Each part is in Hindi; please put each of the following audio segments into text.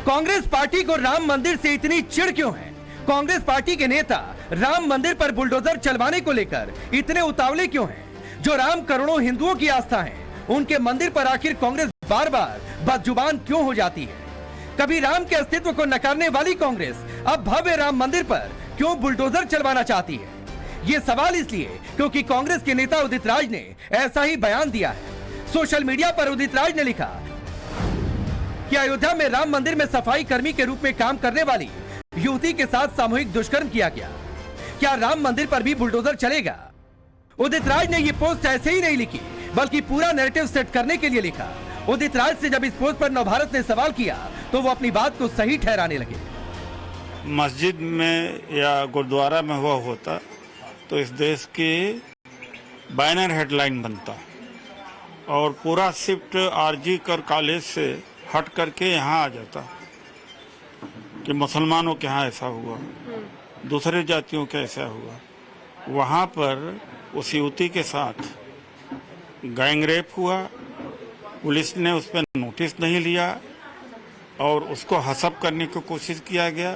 कांग्रेस पार्टी को राम मंदिर से इतनी चिढ़ क्यों है? कांग्रेस पार्टी के नेता राम मंदिर पर बुलडोजर चलवाने को लेकर इतने उतावले क्यों हैं? जो राम करोड़ों हिंदुओं की आस्था है, उनके मंदिर पर आखिर कांग्रेस बार बार बदजुबान क्यों हो जाती है? कभी राम के अस्तित्व को नकारने वाली कांग्रेस अब भव्य राम मंदिर पर क्यों बुलडोजर चलवाना चाहती है? ये सवाल इसलिए क्योंकि कांग्रेस के नेता उदित राज ने ऐसा ही बयान दिया है। सोशल मीडिया पर उदित राज ने लिखा कि अयोध्या में राम मंदिर में सफाई कर्मी के रूप में काम करने वाली युवती के साथ सामूहिक दुष्कर्म किया गया। क्या राम मंदिर पर भी बुलडोजर चलेगा? उदित राज ने ये पोस्ट ऐसे ही नहीं लिखी, बल्कि पूरा नैरेटिव सेट करने के लिए लिखा। उदित राज से जब इस पोस्ट पर नवभारत ने सवाल किया तो वो अपनी बात को सही ठहराने लगे। मस्जिद में या गुरुद्वारा में हुआ होता तो इस देश की बैनर हेडलाइन बनता और पूरा शिफ्ट आरजी कर कॉलेज से हट करके यहाँ आ जाता कि मुसलमानों के यहाँ ऐसा हुआ, दूसरे जातियों के ऐसा हुआ। वहाँ पर उस युवती के साथ गैंग रेप हुआ, पुलिस ने उस पर नोटिस नहीं लिया और उसको हसब करने की कोशिश किया गया।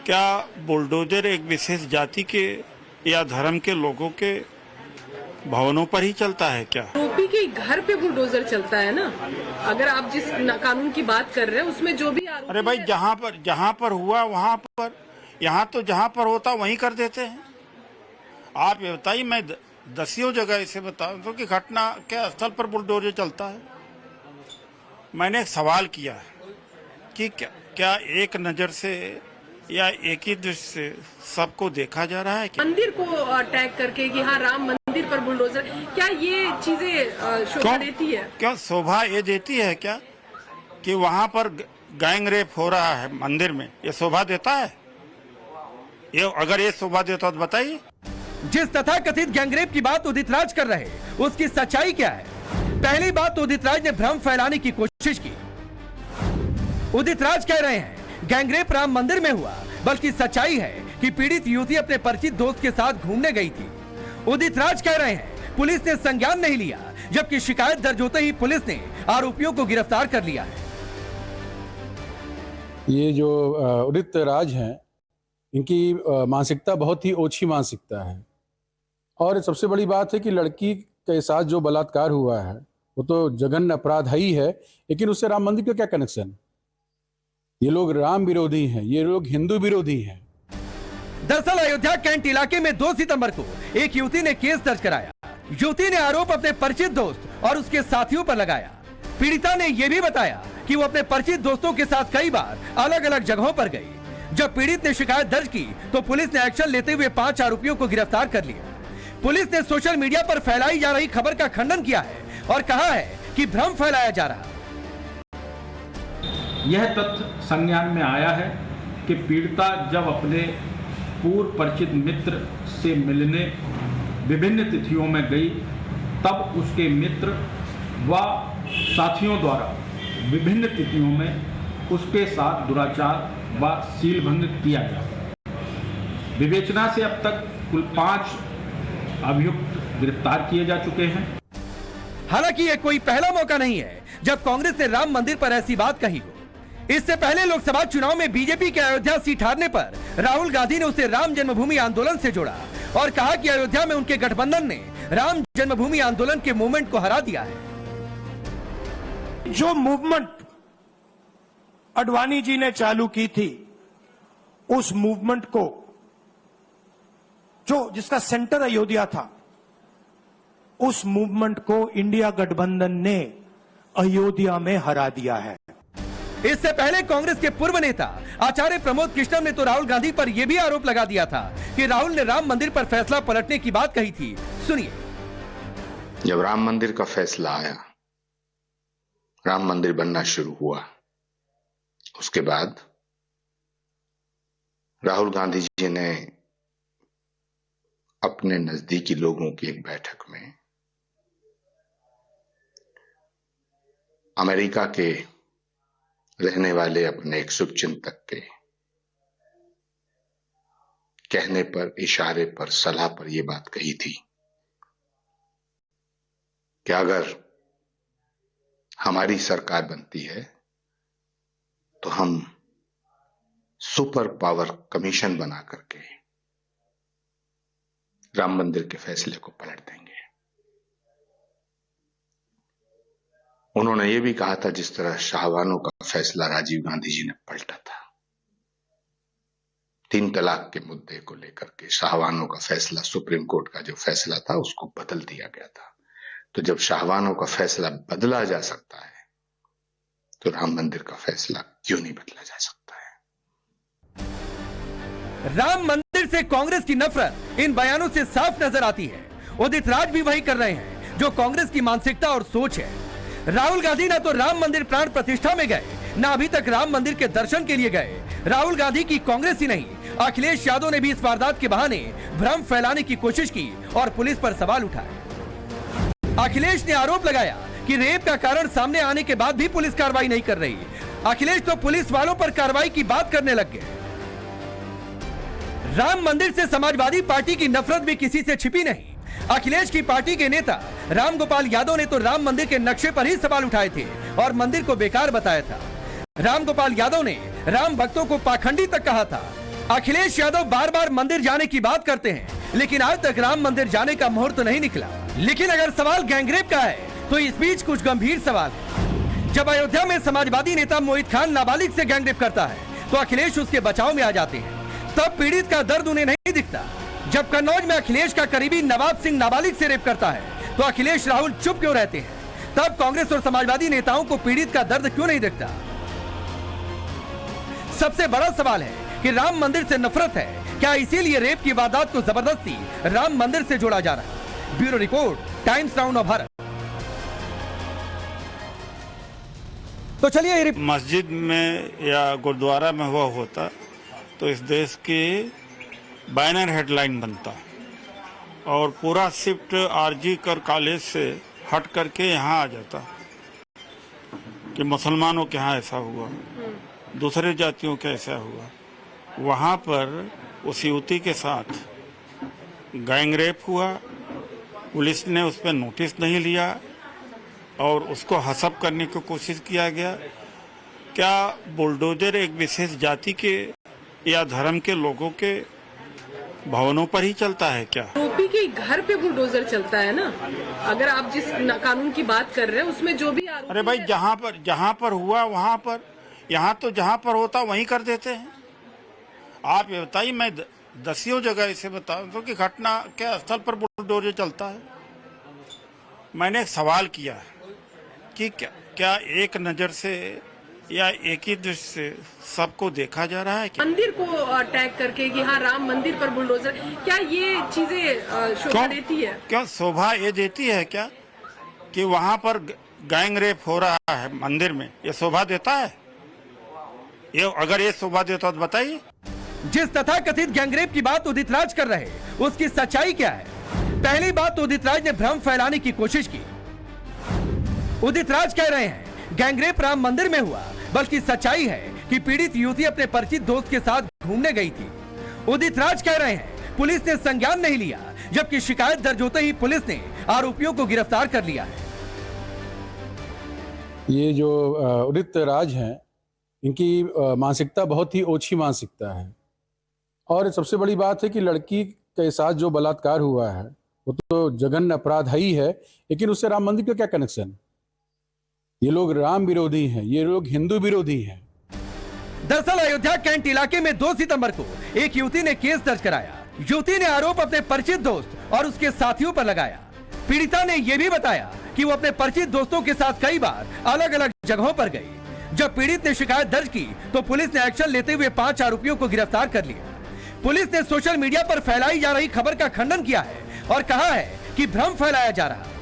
क्या बुलडोजर एक विशेष जाति के या धर्म के लोगों के भवनों पर ही चलता है क्या? आरोपी के घर पे बुलडोजर चलता है ना। अगर आप जिस कानून की बात कर रहे हैं उसमें जो भी आरोपी अरे भाई, जहाँ पर हुआ वहाँ पर, यहाँ तो जहाँ पर होता वहीं कर देते हैं। आप ये बताइए, मैं दसियों जगह इसे बताऊं तो कि घटना के स्थल पर बुलडोजर चलता है। मैंने एक सवाल किया कि क्या एक नजर से या एक ही दृष्टि से सबको देखा जा रहा है? मंदिर को अटैक करके कि हाँ राम मंदिर पर बुलडोजर, क्या ये चीजें शोभा देती है? क्या शोभा ये देती है क्या कि वहाँ पर गैंग रेप हो रहा है मंदिर में? ये शोभा देता है? ये अगर ये शोभा देता तो बताइए। जिस तथाकथित गैंगरेप की बात उदित राज कर रहे, उसकी सच्चाई क्या है? पहली बात तो उदित राज ने भ्रम फैलाने की कोशिश की। उदित राज कह रहे हैं गैंगरेप राम मंदिर में हुआ, बल्कि सच्चाई है कि पीड़ित युवती अपने परिचित दोस्त के साथ घूमने गई थी। उदित राज कह रहे हैं पुलिस ने संज्ञान नहीं लिया, जबकि शिकायत दर्ज होते ही पुलिस ने आरोपियों को गिरफ्तार कर लिया है। ये जो उदित राज हैं, इनकी मानसिकता बहुत ही ओछी मानसिकता है। और सबसे बड़ी बात है कि लड़की के साथ जो बलात्कार हुआ है वो तो जघन्य अपराध ही है, लेकिन उससे राम मंदिर का क्या कनेक्शन? ये लोग राम विरोधी हैं, ये लोग हिंदू विरोधी हैं। दरअसल अयोध्या कैंट इलाके में 2 सितंबर को एक युवती ने केस दर्ज कराया। युवती ने आरोप अपने परिचित दोस्त और उसके साथियों पर लगाया। पीड़िता ने यह भी बताया कि वो अपने परिचित दोस्तों के साथ कई बार अलग अलग जगहों पर गई। जब पीड़ित ने शिकायत दर्ज की तो पुलिस ने एक्शन लेते हुए 5 आरोपियों को गिरफ्तार कर लिया। पुलिस ने सोशल मीडिया पर फैलाई जा रही खबर का खंडन किया है और कहा है कि भ्रम फैलाया जा रहा है। यह तथ्य संज्ञान में आया है कि पीड़िता जब अपने पूर्व परिचित मित्र से मिलने विभिन्न तिथियों में गई, तब उसके मित्र व साथियों द्वारा विभिन्न तिथियों में उसके साथ दुराचार व सीलभंग किया गया। विवेचना से अब तक कुल 5 अभियुक्त गिरफ्तार किए जा चुके हैं। हालांकि यह कोई पहला मौका नहीं है जब कांग्रेस ने राम मंदिर पर ऐसी बात कही हो। इससे पहले लोकसभा चुनाव में बीजेपी के अयोध्या सीट हारने पर राहुल गांधी ने उसे राम जन्मभूमि आंदोलन से जोड़ा और कहा कि अयोध्या में उनके गठबंधन ने राम जन्मभूमि आंदोलन के मूवमेंट को हरा दिया है। जो मूवमेंट अडवाणी जी ने चालू की थी, उस मूवमेंट को जिसका सेंटर अयोध्या था, उस मूवमेंट को इंडिया गठबंधन ने अयोध्या में हरा दिया है। इससे पहले कांग्रेस के पूर्व नेता आचार्य प्रमोद कृष्णम ने तो राहुल गांधी पर यह भी आरोप लगा दिया था कि राहुल ने राम मंदिर पर फैसला पलटने की बात कही थी। सुनिए। जब राम मंदिर का फैसला आया, राम मंदिर बनना शुरू हुआ, उसके बाद राहुल गांधी जी ने अपने नजदीकी लोगों की एक बैठक में अमेरिका के रहने वाले अपने एक शुभचिंतक के कहने पर, इशारे पर, सलाह पर यह बात कही थी कि अगर हमारी सरकार बनती है तो हम सुपर पावर कमीशन बना करके राम मंदिर के फैसले को पलट देंगे। उन्होंने ये भी कहा था जिस तरह शाहबानो का फैसला राजीव गांधी जी ने पलटा था, 3 तलाक के मुद्दे को लेकर के शाहबानो का फैसला, सुप्रीम कोर्ट का जो फैसला था उसको बदल दिया गया था। तो जब शाहबानो का फैसला बदला जा सकता है तो राम मंदिर का फैसला क्यों नहीं बदला जा सकता है? राम मंदिर से कांग्रेस की नफरत इन बयानों से साफ नजर आती है। उदित राज भी वही कर रहे हैं जो कांग्रेस की मानसिकता और सोच है। राहुल गांधी ना तो राम मंदिर प्राण प्रतिष्ठा में गए, ना अभी तक राम मंदिर के दर्शन के लिए गए। राहुल गांधी की कांग्रेस ही नहीं, अखिलेश यादव ने भी इस वारदात के बहाने भ्रम फैलाने की कोशिश की और पुलिस पर सवाल उठाए। अखिलेश ने आरोप लगाया कि रेप का कारण सामने आने के बाद भी पुलिस कार्रवाई नहीं कर रही। अखिलेश तो पुलिस वालों पर कार्रवाई की बात करने लग गए। राम मंदिर से समाजवादी पार्टी की नफरत भी किसी से छिपी नहीं। अखिलेश की पार्टी के नेता रामगोपाल यादव ने तो राम मंदिर के नक्शे पर ही सवाल उठाए थे और मंदिर को बेकार बताया था। रामगोपाल यादव ने राम भक्तों को पाखंडी तक कहा था। अखिलेश यादव बार बार मंदिर जाने की बात करते हैं, लेकिन आज तक राम मंदिर जाने का मुहूर्त नहीं निकला। लेकिन अगर सवाल गैंगरेप का है तो इस बीच कुछ गंभीर सवाल है। जब अयोध्या में समाजवादी नेता मोहित खान नाबालिग से गैंगरेप करता है तो अखिलेश उसके बचाव में आ जाते हैं, तब पीड़ित का दर्द उन्हें नहीं दिखता। जब कन्नौज में अखिलेश का करीबी नवाब सिंह नाबालिग से रेप करता है तो अखिलेश राहुल चुप क्यों रहते हैं? तब कांग्रेस और समाजवादी नेताओं को पीड़ित का दर्द क्यों नहीं दिखता? सबसे बड़ा सवाल है कि राम मंदिर से नफरत है क्या, इसीलिए रेप की वारदात को जबरदस्ती राम मंदिर से जोड़ा जा रहा है? Bureau report, times now Bharat. तो चलिए, मस्जिद में या गुरुद्वारा में हुआ होता तो इस देश की बैनर हेडलाइन बनता और पूरा शिफ्ट आरजी कर कॉलेज से हट करके यहाँ आ जाता कि मुसलमानों के यहाँ ऐसा हुआ, दूसरे जातियों के ऐसा हुआ। वहाँ पर उस युवती के साथ गैंगरेप हुआ, पुलिस ने उस पर नोटिस नहीं लिया और उसको हसब करने की कोशिश किया गया। क्या बुलडोजर एक विशेष जाति के या धर्म के लोगों के भवनों पर ही चलता है क्या? आरोपी के घर पे बुलडोजर चलता है ना। अगर आप जिस कानून की बात कर रहे हैं उसमें जो भी आरोपी, अरे भाई, जहाँ पर हुआ वहाँ पर, यहाँ तो जहाँ पर होता वहीं कर देते हैं। आप ये बताइए, मैं 10 जगह ऐसे बता दूं कि घटना के स्थल पर बुलडोजर चलता है। मैंने एक सवाल किया कि क्या एक नजर से या एक ही दृष्टि से सबको देखा जा रहा है? मंदिर को अटैक करके कि हाँ राम मंदिर पर बुलडोजर, क्या ये चीजें शोभा देती है? क्यों शोभा ये देती है क्या कि वहाँ पर गैंग रेप हो रहा है मंदिर में? ये शोभा देता है? ये अगर ये शोभा देता तो बताइए। जिस तथाकथित गैंगरेप की बात उदित राज कर रहे, उसकी सच्चाई क्या है? पहली बात, उदित राज ने भ्रम फैलाने की कोशिश की। उदित राज कह रहे हैं गैंगरेप राम मंदिर में हुआ, बल्कि सच्चाई है कि पीड़ित युवती अपने परिचित दोस्त के साथ घूमने गई थी। उदित राज कह रहे हैं पुलिस ने संज्ञान नहीं लिया, जबकि शिकायत दर्ज होते ही पुलिस ने आरोपियों को गिरफ्तार कर लिया है। ये जो उदित राज हैं, इनकी मानसिकता बहुत ही ओछी मानसिकता है। और सबसे बड़ी बात है कि लड़की के साथ जो बलात्कार हुआ है वो तो जघन्य अपराध ही है, लेकिन उससे राम मंदिर का क्या कनेक्शन? ये लोग राम विरोधी हैं, ये लोग हिंदू विरोधी हैं। दरअसल अयोध्या कैंट इलाके में 2 सितंबर को एक युवती ने केस दर्ज कराया। युवती ने आरोप अपने परिचित दोस्त और उसके साथियों पर लगाया। पीड़िता ने यह भी बताया कि वो अपने परिचित दोस्तों के साथ कई बार अलग अलग जगहों पर गई। जब पीड़ित ने शिकायत दर्ज की तो पुलिस ने एक्शन लेते हुए 5 आरोपियों को गिरफ्तार कर लिया। पुलिस ने सोशल मीडिया पर फैलाई जा रही खबर का खंडन किया है और कहा है कि भ्रम फैलाया जा रहा है।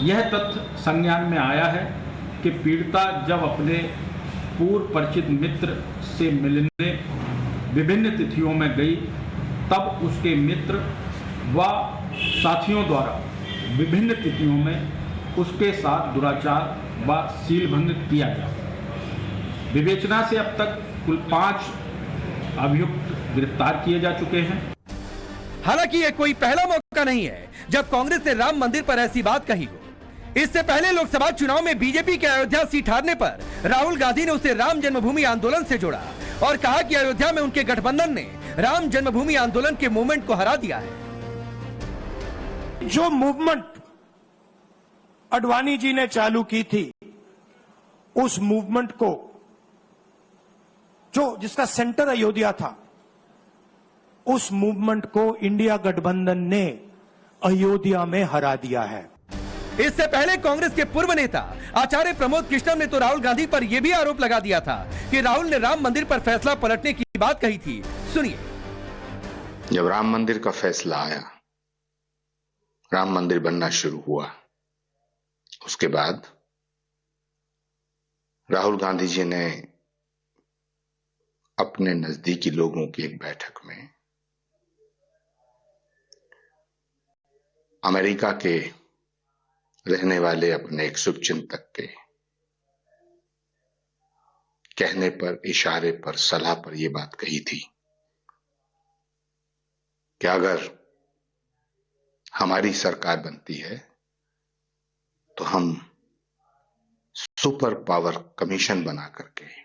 यह तथ्य संज्ञान में आया है कि पीड़िता जब अपने पूर्व परिचित मित्र से मिलने विभिन्न तिथियों में गई, तब उसके मित्र व साथियों द्वारा विभिन्न तिथियों में उसके साथ दुराचार व सीलभंग किया गया। विवेचना से अब तक कुल 5 अभियुक्त गिरफ्तार किए जा चुके हैं। हालांकि यह कोई पहला मौका नहीं है जब कांग्रेस ने राम मंदिर पर ऐसी बात कही हो। इससे पहले लोकसभा चुनाव में बीजेपी के अयोध्या सीट हारने पर राहुल गांधी ने उसे राम जन्मभूमि आंदोलन से जोड़ा और कहा कि अयोध्या में उनके गठबंधन ने राम जन्मभूमि आंदोलन के मूवमेंट को हरा दिया है। जो मूवमेंट अडवाणी जी ने चालू की थी, उस मूवमेंट को जिसका सेंटर अयोध्या था, उस मूवमेंट को इंडिया गठबंधन ने अयोध्या में हरा दिया है। इससे पहले कांग्रेस के पूर्व नेता आचार्य प्रमोद कृष्णम ने तो राहुल गांधी पर यह भी आरोप लगा दिया था कि राहुल ने राम मंदिर पर फैसला पलटने की बात कही थी। सुनिए। जब राम मंदिर का फैसला आया, राम मंदिर बनना शुरू हुआ, उसके बाद राहुल गांधी जी ने अपने नजदीकी लोगों की एक बैठक में अमेरिका के रहने वाले अपने एक शुभचिंतक के कहने पर, इशारे पर, सलाह पर यह बात कही थी कि अगर हमारी सरकार बनती है तो हम सुपर पावर कमीशन बना करके